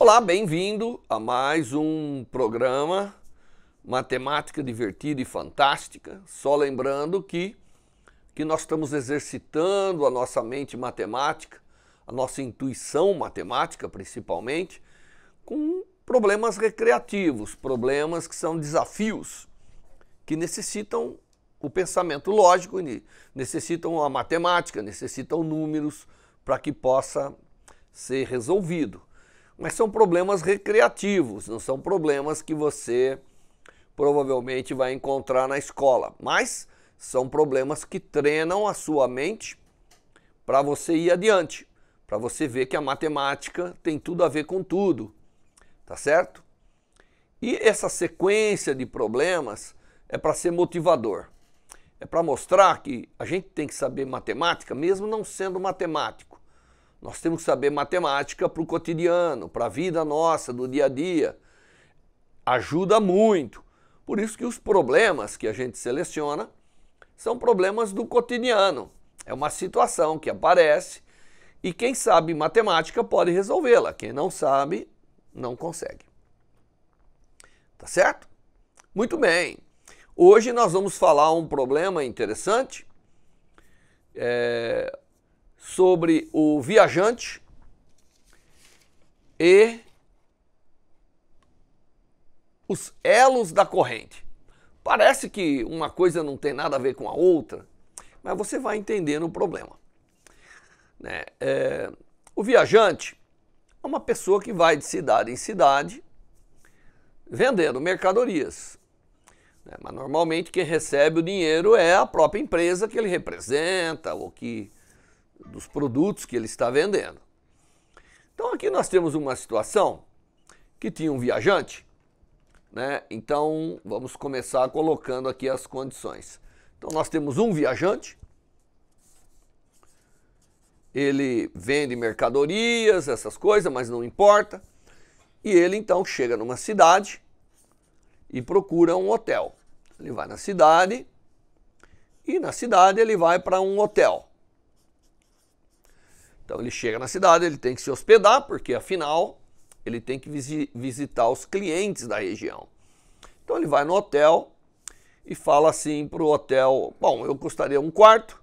Olá, bem-vindo a mais um programa Matemática Divertida e Fantástica. Só lembrando que nós estamos exercitando a nossa mente matemática, a nossa intuição matemática principalmente, com problemas recreativos, problemas que são desafios, que necessitam o pensamento lógico, necessitam a matemática, necessitam números para que possa ser resolvido. Mas são problemas recreativos, não são problemas que você provavelmente vai encontrar na escola. Mas são problemas que treinam a sua mente para você ir adiante, para você ver que a matemática tem tudo a ver com tudo, tá certo? E essa sequência de problemas é para ser motivador. É para mostrar que a gente tem que saber matemática, mesmo não sendo matemático. Nós temos que saber matemática para o cotidiano, para a vida nossa, do dia a dia. Ajuda muito. Por isso que os problemas que a gente seleciona são problemas do cotidiano. É uma situação que aparece e quem sabe matemática pode resolvê-la. Quem não sabe, não consegue. Tá certo? Muito bem. Hoje nós vamos falar um problema interessante sobre o viajante e os elos da corrente. Parece que uma coisa não tem nada a ver com a outra, mas você vai entender o problema. O viajante é uma pessoa que vai de cidade em cidade vendendo mercadorias. Mas normalmente quem recebe o dinheiro é a própria empresa que ele representa ou dos produtos que ele está vendendo. Então aqui nós temos uma situação que tinha um viajante, Então vamos começar colocando aqui as condições. Então nós temos um viajante, ele vende mercadorias, essas coisas, mas não importa. E ele então chega numa cidade e procura um hotel. Ele vai na cidade e na cidade ele vai para um hotel. Então ele chega na cidade, ele tem que se hospedar, porque afinal ele tem que visitar os clientes da região. Então ele vai no hotel e fala assim para o hotel: bom, eu gostaria de um quarto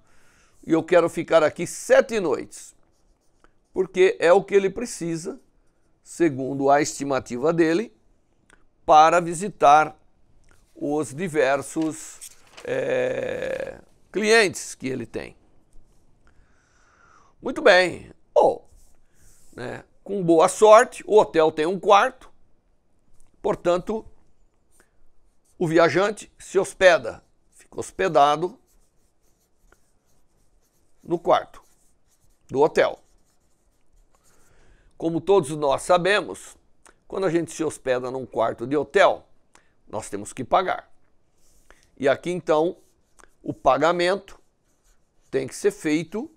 e eu quero ficar aqui 7 noites, porque é o que ele precisa, segundo a estimativa dele, para visitar os diversos clientes que ele tem. Muito bem. Com boa sorte, o hotel tem um quarto, portanto, o viajante se hospeda, fica hospedado no quarto do hotel. Como todos nós sabemos, quando a gente se hospeda num quarto de hotel, nós temos que pagar. E aqui então, o pagamento tem que ser feito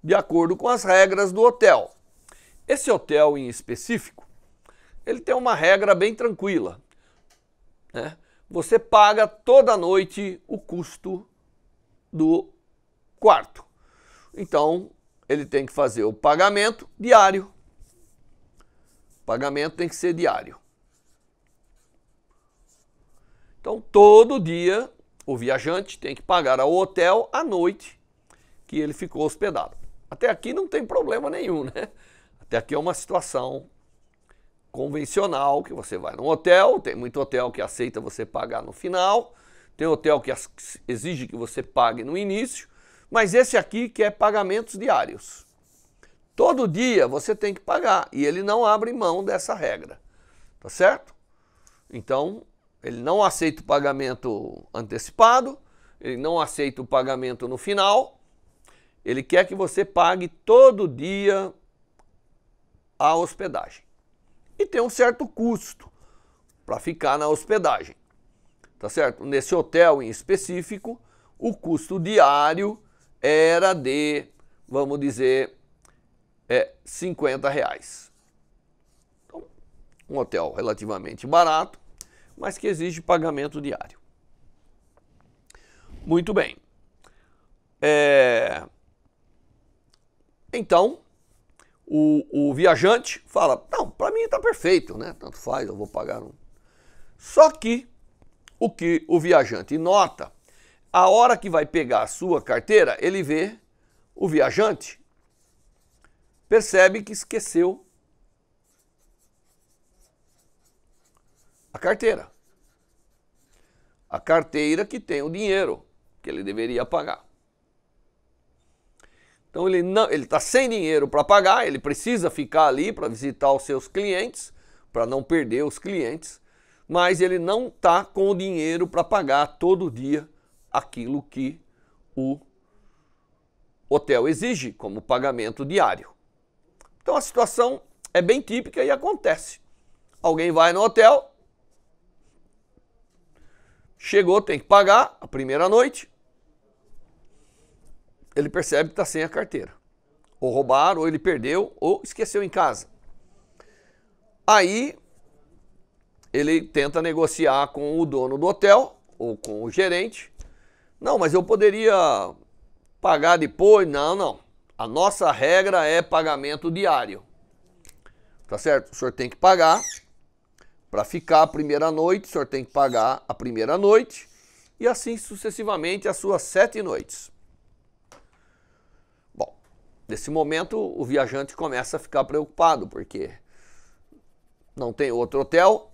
de acordo com as regras do hotel. Esse hotel em específico, ele tem uma regra bem tranquila. Você paga toda noite o custo do quarto. Então, ele tem que fazer o pagamento diário. O pagamento tem que ser diário. Então, todo dia, o viajante tem que pagar ao hotel a noite que ele ficou hospedado. Até aqui não tem problema nenhum, Até aqui é uma situação convencional, que você vai num hotel, tem muito hotel que aceita você pagar no final, tem hotel que exige que você pague no início, mas esse aqui que é pagamentos diários. Todo dia você tem que pagar e ele não abre mão dessa regra, tá certo? Então, ele não aceita o pagamento antecipado, ele não aceita o pagamento no final, ele quer que você pague todo dia a hospedagem. E tem um certo custo para ficar na hospedagem, tá certo? Nesse hotel em específico, o custo diário era de, vamos dizer, R$50. Então, um hotel relativamente barato, mas que exige pagamento diário. Muito bem. Então, O viajante fala, não, para mim está perfeito, né? Tanto faz, eu vou pagar. Só que o viajante nota, a hora que vai pegar a sua carteira, ele vê o viajante, percebe que esqueceu a carteira. A carteira que tem o dinheiro que ele deveria pagar. Então ele está sem dinheiro para pagar, ele precisa ficar ali para visitar os seus clientes, para não perder os clientes, mas ele não está com o dinheiro para pagar todo dia aquilo que o hotel exige como pagamento diário. Então a situação é bem típica e acontece. Alguém vai no hotel, chegou, tem que pagar a primeira noite, ele percebe que está sem a carteira. Ou roubaram, ou ele perdeu, ou esqueceu em casa. Aí ele tenta negociar com o dono do hotel, ou com o gerente. Não, mas eu poderia pagar depois. Não, não. A nossa regra é pagamento diário. Tá certo? O senhor tem que pagar para ficar a primeira noite, o senhor tem que pagar a primeira noite e assim sucessivamente as suas 7 noites. Bom, nesse momento o viajante começa a ficar preocupado porque não tem outro hotel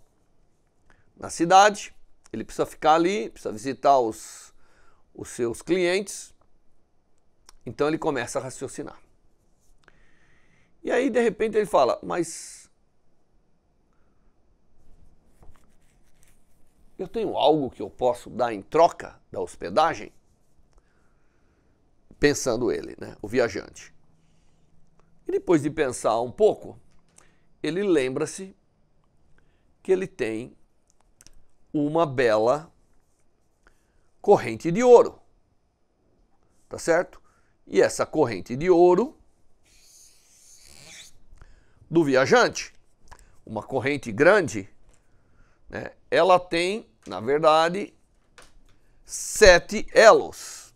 na cidade, ele precisa ficar ali, precisa visitar os seus clientes, então ele começa a raciocinar. E aí de repente ele fala, mas eu tenho algo que eu posso dar em troca da hospedagem? Pensando ele, né, o viajante. E depois de pensar um pouco, ele lembra-se que ele tem uma bela corrente de ouro. Tá certo? E essa corrente de ouro do viajante, uma corrente grande, né, ela tem, na verdade, 7 elos.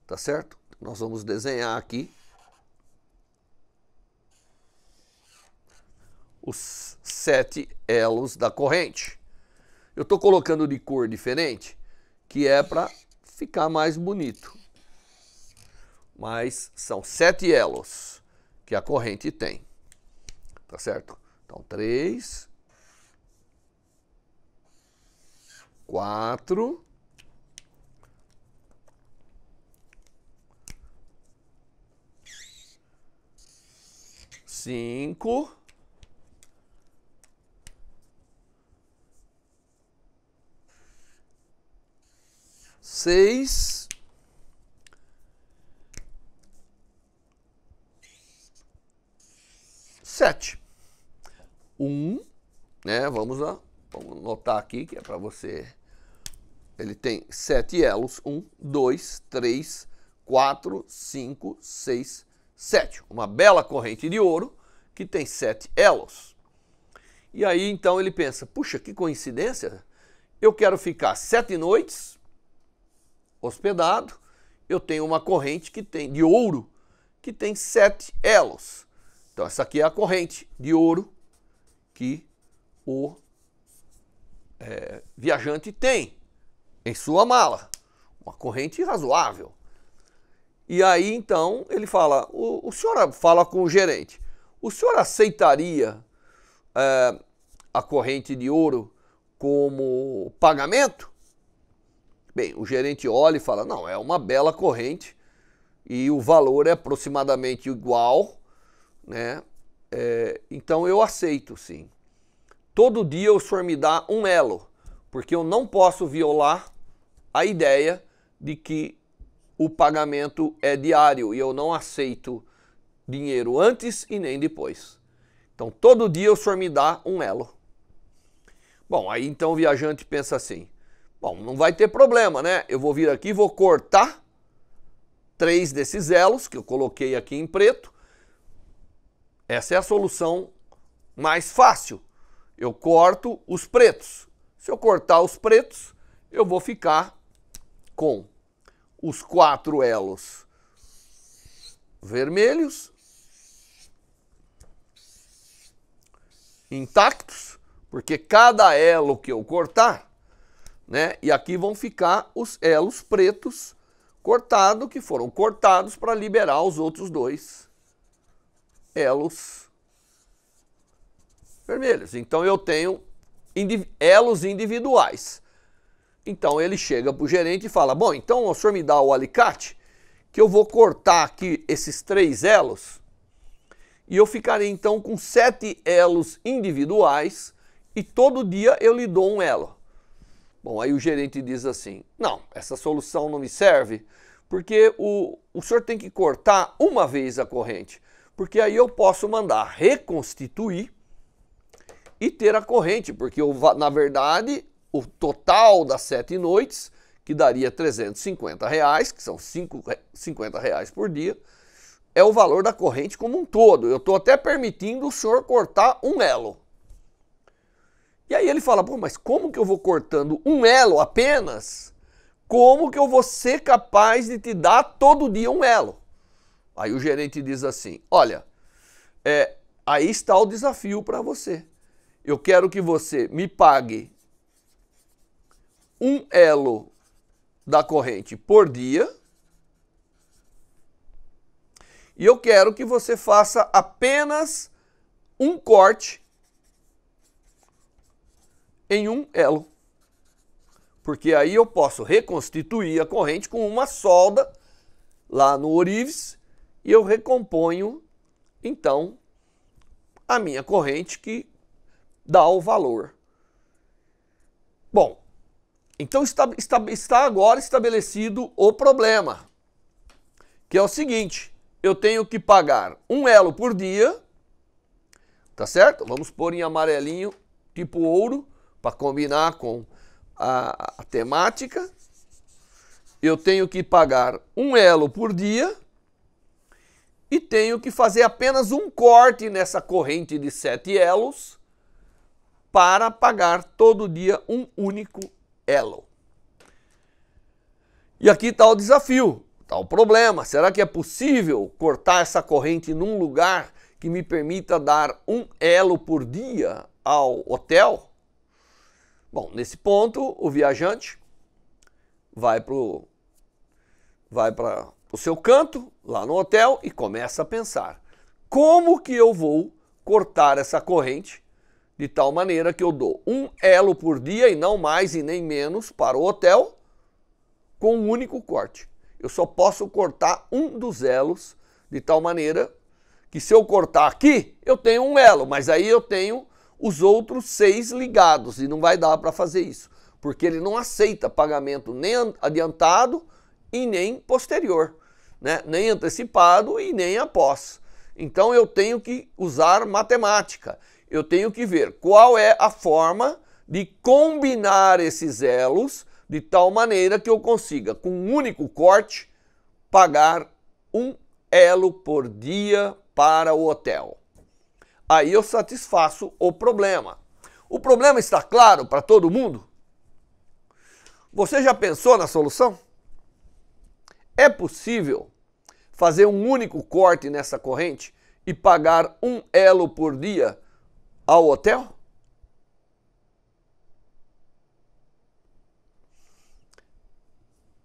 Tá certo? Nós vamos desenhar aqui os 7 elos da corrente. Eu estou colocando de cor diferente, que é para ficar mais bonito. Mas são 7 elos que a corrente tem. Tá certo? Então, 3, 4, 5, 6, 7. 1, né? Vamos lá. Vamos anotar aqui que é para você. Ele tem 7 elos. 1, 2, 3, 4, 5, 6, 7. Uma bela corrente de ouro que tem 7 elos. E aí então ele pensa, puxa, que coincidência. Eu quero ficar 7 noites hospedado. Eu tenho uma corrente que tem de ouro que tem 7 elos. Então essa aqui é a corrente de ouro que o viajante tem em sua mala. Uma corrente razoável. E aí então ele fala, o senhor fala com o gerente, o senhor aceitaria a corrente de ouro como pagamento? Bem, o gerente olha e fala, não, é uma bela corrente e o valor é aproximadamente igual, né? Então eu aceito, sim. Todo dia o senhor me dá um elo, porque eu não posso violar a ideia de que o pagamento é diário e eu não aceito dinheiro antes e nem depois. Então todo dia o senhor me dá um elo. Bom, aí então o viajante pensa assim, bom, não vai ter problema, né? Eu vou vir aqui, vou cortar 3 desses elos que eu coloquei aqui em preto. Essa é a solução mais fácil. Eu corto os pretos. Se eu cortar os pretos, eu vou ficar com os 4 elos vermelhos intactos, porque cada elo que eu cortar, né, e aqui vão ficar os elos pretos cortados, que foram cortados para liberar os outros dois elos vermelhos. Então eu tenho elos individuais. Então ele chega para o gerente e fala, bom, então o senhor me dá o alicate, que eu vou cortar aqui esses 3 elos, e eu ficarei então com 7 elos individuais, e todo dia eu lhe dou um elo. Bom, aí o gerente diz assim, não, essa solução não me serve, porque o senhor tem que cortar uma vez a corrente, porque aí eu posso mandar reconstituir e ter a corrente, porque na verdade o total das 7 noites, que daria R$350, que são R$50 por dia, é o valor da corrente como um todo. Eu estou até permitindo o senhor cortar um elo. E aí ele fala, pô, mas como que eu vou cortando um elo apenas? Como que eu vou ser capaz de te dar todo dia um elo? Aí o gerente diz assim, olha, aí está o desafio para você. Eu quero que você me pague um elo da corrente por dia, e eu quero que você faça apenas um corte em um elo, porque aí eu posso reconstituir a corrente com uma solda lá no orives e eu recomponho então a minha corrente que dá o valor. Bom, então está agora estabelecido o problema, que é o seguinte, eu tenho que pagar um elo por dia, tá certo? Vamos pôr em amarelinho, tipo ouro, para combinar com a temática. Eu tenho que pagar um elo por dia e tenho que fazer apenas um corte nessa corrente de 7 elos para pagar todo dia um único elo. E aqui está o desafio, está o problema. Será que é possível cortar essa corrente num lugar que me permita dar um elo por dia ao hotel? Bom, nesse ponto, o viajante vai para o seu canto, lá no hotel, e começa a pensar, como que eu vou cortar essa corrente de tal maneira que eu dou um elo por dia, e não mais e nem menos, para o hotel, com um único corte. Eu só posso cortar um dos elos, de tal maneira que se eu cortar aqui, eu tenho um elo, mas aí eu tenho os outros 6 ligados, e não vai dar para fazer isso, porque ele não aceita pagamento nem adiantado e nem posterior, né? Nem antecipado e nem após. Então eu tenho que usar matemática, eu tenho que ver qual é a forma de combinar esses elos de tal maneira que eu consiga, com um único corte, pagar um elo por dia para o hotel. Aí eu satisfaço o problema. O problema está claro para todo mundo? Você já pensou na solução? É possível fazer um único corte nessa corrente e pagar um elo por dia ao hotel?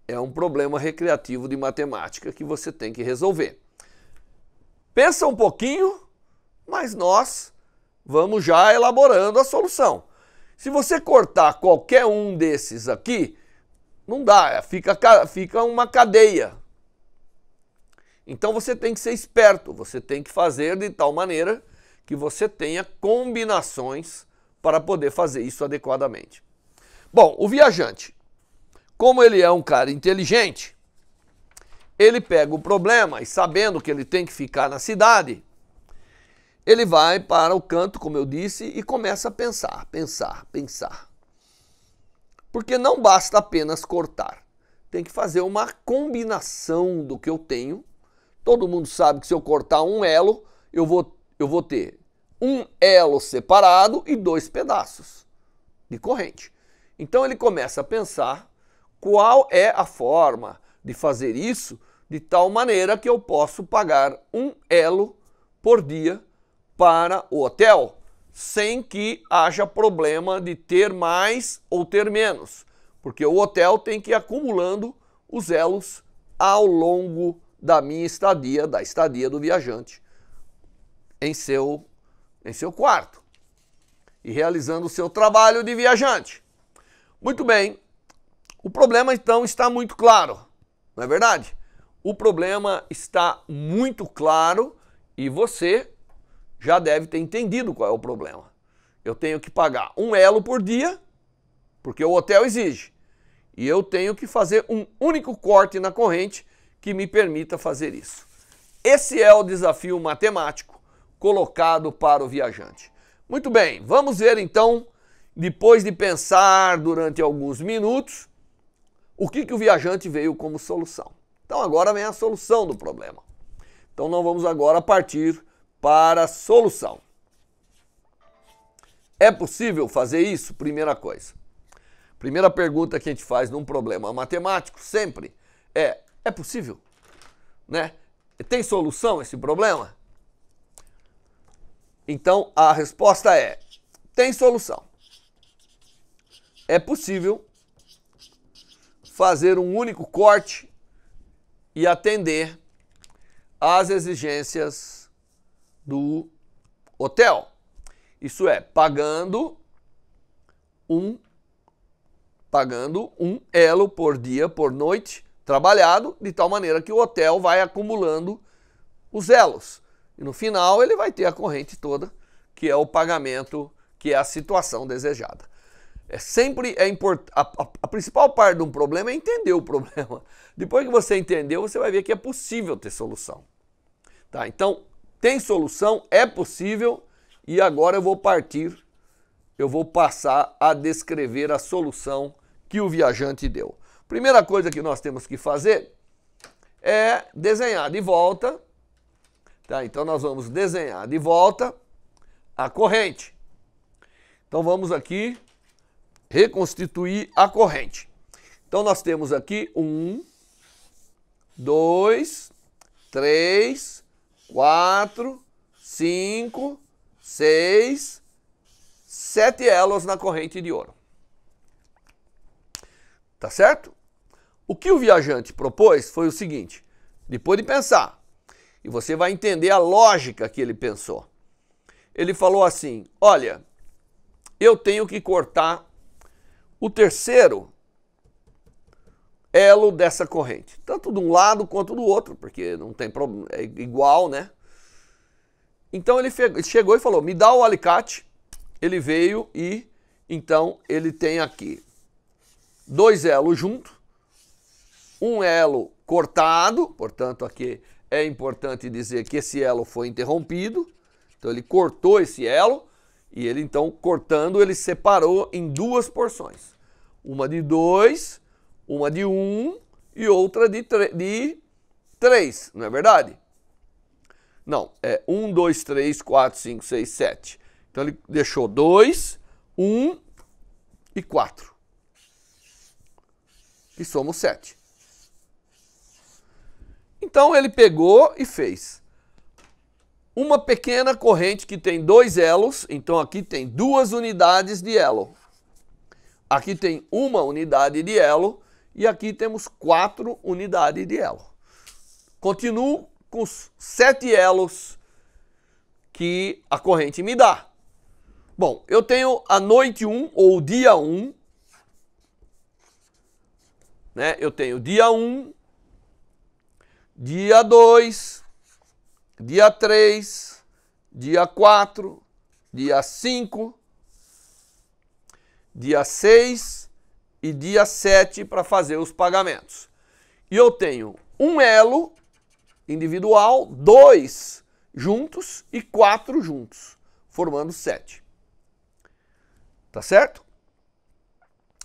É um problema recreativo de matemática que você tem que resolver. Pensa um pouquinho, mas nós vamos já elaborando a solução. Se você cortar qualquer um desses aqui, não dá, fica uma cadeia. Então você tem que ser esperto, você tem que fazer de tal maneira que você tenha combinações para poder fazer isso adequadamente. Bom, o viajante, como ele é um cara inteligente, ele pega o problema e, sabendo que ele tem que ficar na cidade, ele vai para o canto, como eu disse, e começa a pensar. Porque não basta apenas cortar. Tem que fazer uma combinação do que eu tenho. Todo mundo sabe que se eu cortar um elo, eu vou ter um elo separado e 2 pedaços de corrente. Então ele começa a pensar qual é a forma de fazer isso de tal maneira que eu posso pagar um elo por dia para o hotel, sem que haja problema de ter mais ou ter menos, porque o hotel tem que ir acumulando os elos ao longo da minha estadia, da estadia do viajante em seu quarto e realizando o seu trabalho de viajante. Muito bem, o problema então está muito claro, não é verdade? O problema está muito claro e você já deve ter entendido qual é o problema. Eu tenho que pagar um elo por dia, porque o hotel exige, e eu tenho que fazer um único corte na corrente que me permita fazer isso. Esse é o desafio matemático colocado para o viajante. Muito bem, vamos ver então, depois de pensar durante alguns minutos, o que o viajante veio como solução. Então agora vem a solução do problema. Então nós vamos agora partir para a solução. É possível fazer isso? Primeira coisa. Primeira pergunta que a gente faz num problema matemático sempre é possível? Né? Tem solução esse problema? Então a resposta é: tem solução. É possível fazer um único corte e atender às exigências do hotel. Isso é, pagando um elo por dia, por noite trabalhado, de tal maneira que o hotel vai acumulando os elos. E no final ele vai ter a corrente toda, que é o pagamento, que é a situação desejada. A principal parte de um problema é entender o problema. Depois que você entendeu, você vai ver que é possível ter solução. Tá? Então, tem solução, é possível, e agora eu vou passar a descrever a solução que o viajante deu. Primeira coisa que nós temos que fazer é desenhar de volta. Tá? Então nós vamos desenhar de volta a corrente. Então vamos aqui reconstituir a corrente. Então nós temos aqui 1, 2, 3, 4, 5, 6, 7 elos na corrente de ouro. Tá certo? O que o viajante propôs foi o seguinte, depois de pensar, e você vai entender a lógica que ele pensou. Ele falou assim: olha, eu tenho que cortar o terceiro elo dessa corrente, tanto de um lado quanto do outro, porque não tem problema, é igual, né? Então ele chegou e falou: me dá o alicate. Ele veio e então ele tem aqui 2 elos juntos, um elo cortado, portanto aqui é importante dizer que esse elo foi interrompido. Então ele cortou esse elo e ele então cortando ele separou em 2 porções. Uma de 2, uma de 1 e outra de 3, não é verdade? Não, é 1, 2, 3, 4, 5, 6, 7. Então ele deixou 2, 1 e 4. E somos 7. Então ele pegou e fez uma pequena corrente que tem 2 elos. Então aqui tem 2 unidades de elo. Aqui tem 1 unidade de elo. E aqui temos 4 unidades de elo. Continuo com os 7 elos que a corrente me dá. Bom, eu tenho a noite 1 ou o dia 1. Né? Eu tenho dia 1, dia 2, dia 3, dia 4, dia 5, dia 6 e dia 7 para fazer os pagamentos. E eu tenho um elo individual, 2 juntos e 4 juntos, formando 7. Tá certo?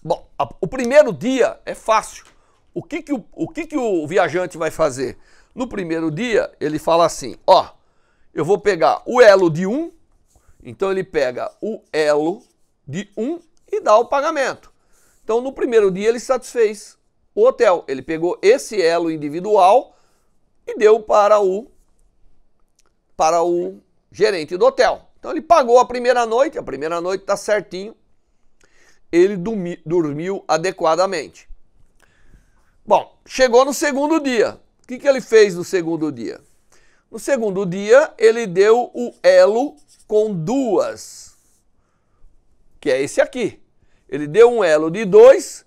Bom, o primeiro dia é fácil. O que o viajante vai fazer? No primeiro dia, ele fala assim, ó, eu vou pegar o elo de 1, então ele pega o elo de 1 e dá o pagamento. Então, no primeiro dia, ele satisfez o hotel. Ele pegou esse elo individual e deu para o gerente do hotel. Então ele pagou a primeira noite está certinho, ele dormiu adequadamente. Bom, chegou no segundo dia. O que ele fez no segundo dia? No segundo dia, ele deu o elo com 2, que é esse aqui. Ele deu um elo de 2,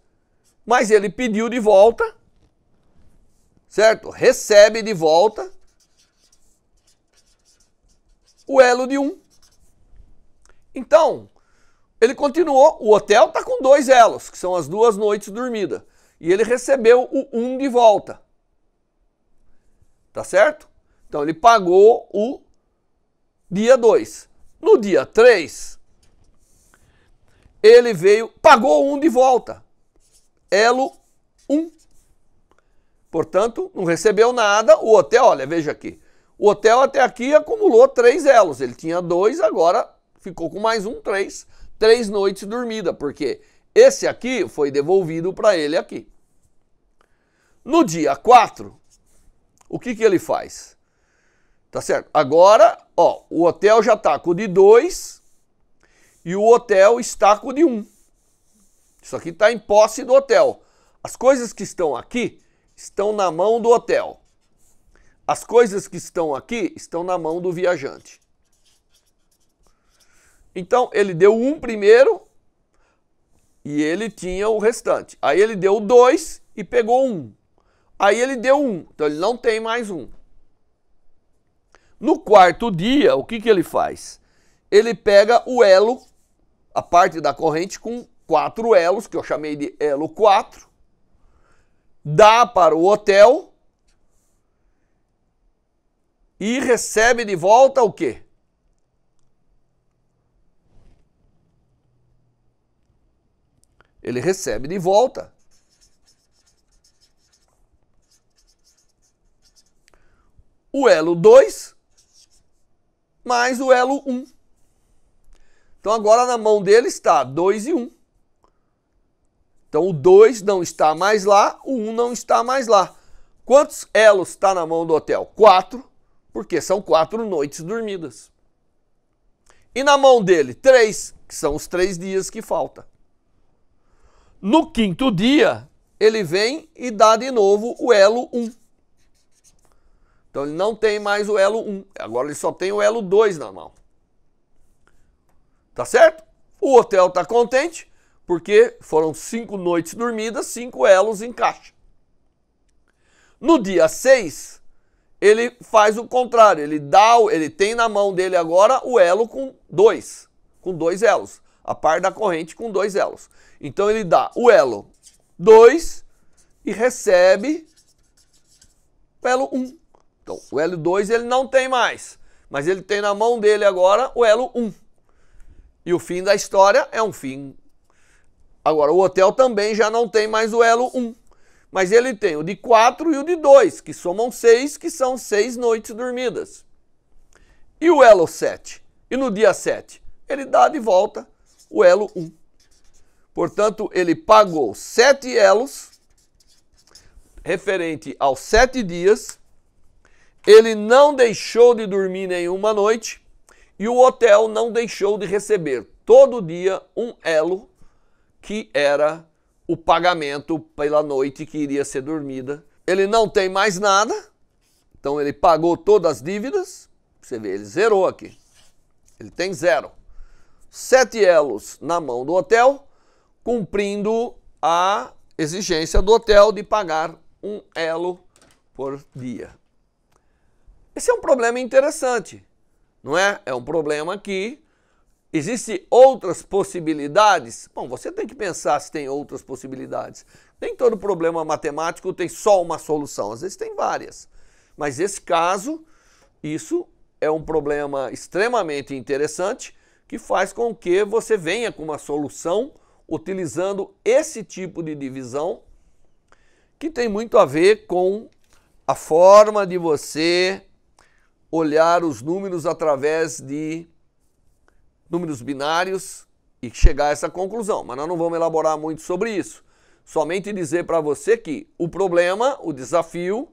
mas ele pediu de volta, certo? Recebe de volta o elo de 1. Então, ele continuou, o hotel está com 2 elos, que são as 2 noites dormidas. E ele recebeu o 1 de volta. Tá certo? Então ele pagou o dia 2. No dia 3, ele pagou o 1 de volta. Elo 1. Portanto, não recebeu nada. O hotel, olha, veja aqui. O hotel até aqui acumulou 3 elos. Ele tinha 2, agora ficou com mais um, 3. 3 noites dormidas, porque esse aqui foi devolvido para ele aqui. No dia 4, o que ele faz? Tá certo? Agora, ó, o hotel já está com o de 2 e o hotel está com o de 1. Isso aqui está em posse do hotel. As coisas que estão aqui estão na mão do hotel. As coisas que estão aqui estão na mão do viajante. Então, ele deu 1 primeiro e ele tinha o restante. Aí ele deu 2 e pegou 1. Aí ele deu 1, então ele não tem mais 1. No quarto dia, o que ele faz? Ele pega o elo, a parte da corrente com 4 elos, que eu chamei de elo 4, dá para o hotel e recebe de volta o quê? Ele recebe de volta o elo 2 mais o elo 1. Então agora na mão dele está 2 e 1. Então o 2 não está mais lá, o 1 não está mais lá. Quantos elos está na mão do hotel? 4, porque são 4 noites dormidas. E na mão dele, 3, que são os 3 dias que faltam. No quinto dia, ele vem e dá de novo o elo 1. Então ele não tem mais o elo 1, agora ele só tem o elo 2 na mão. Tá certo? O hotel está contente, porque foram 5 noites dormidas, 5 elos em caixa. No dia 6, ele faz o contrário, ele tem na mão dele agora o elo com 2 elos, a par da corrente com 2 elos. Então ele dá o elo 2 e recebe o elo 1. Então o elo 2 ele não tem mais, mas ele tem na mão dele agora o elo 1. E o fim da história é um fim. Agora o hotel também já não tem mais o elo 1, mas ele tem o de 4 e o de 2, que somam 6, que são 6 noites dormidas. E o elo 7? E no dia 7? Ele dá de volta o elo 1. Portanto, ele pagou 7 elos, referente aos 7 dias, ele não deixou de dormir nenhuma noite e o hotel não deixou de receber todo dia um elo, que era o pagamento pela noite que iria ser dormida. Ele não tem mais nada, então ele pagou todas as dívidas, você vê, ele zerou aqui, ele tem 0. 7 elos na mão do hotel, cumprindo a exigência do hotel de pagar um elo por dia. Esse é um problema interessante, não é? É um problema que existem outras possibilidades. Bom, você tem que pensar se tem outras possibilidades. Nem todo problema matemático tem só uma solução, às vezes tem várias. Mas esse caso, isso é um problema extremamente interessante que faz com que você venha com uma solução utilizando esse tipo de divisão, que tem muito a ver com a forma de você olhar os números através de números binários e chegar a essa conclusão. Mas nós não vamos elaborar muito sobre isso. Somente dizer para você que o problema, o desafio,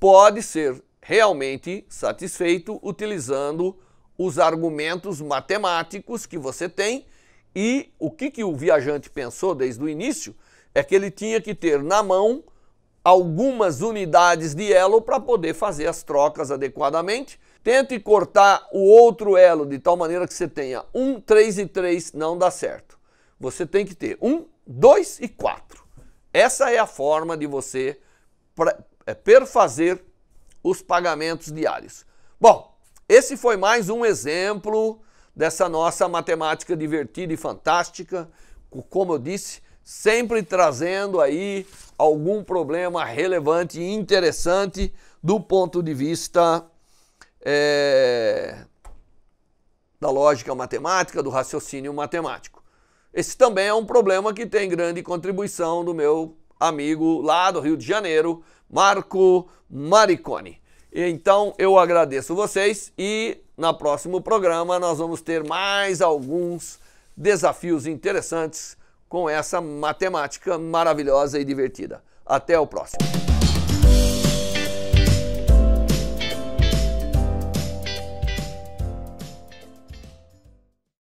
pode ser realmente satisfeito utilizando os argumentos matemáticos que você tem. E o que o viajante pensou desde o início é que ele tinha que ter na mão algumas unidades de elo para poder fazer as trocas adequadamente. Tente cortar o outro elo de tal maneira que você tenha 1, 3 e 3, não dá certo. Você tem que ter 1, 2 e 4. Essa é a forma de você perfazer os pagamentos diários. Bom, esse foi mais um exemplo dessa nossa matemática divertida e fantástica, como eu disse, sempre trazendo aí algum problema relevante e interessante do ponto de vista da lógica matemática, do raciocínio matemático. Esse também é um problema que tem grande contribuição do meu amigo lá do Rio de Janeiro, Marco Mariconi. Então eu agradeço vocês e no próximo programa nós vamos ter mais alguns desafios interessantes com essa matemática maravilhosa e divertida. Até o próximo.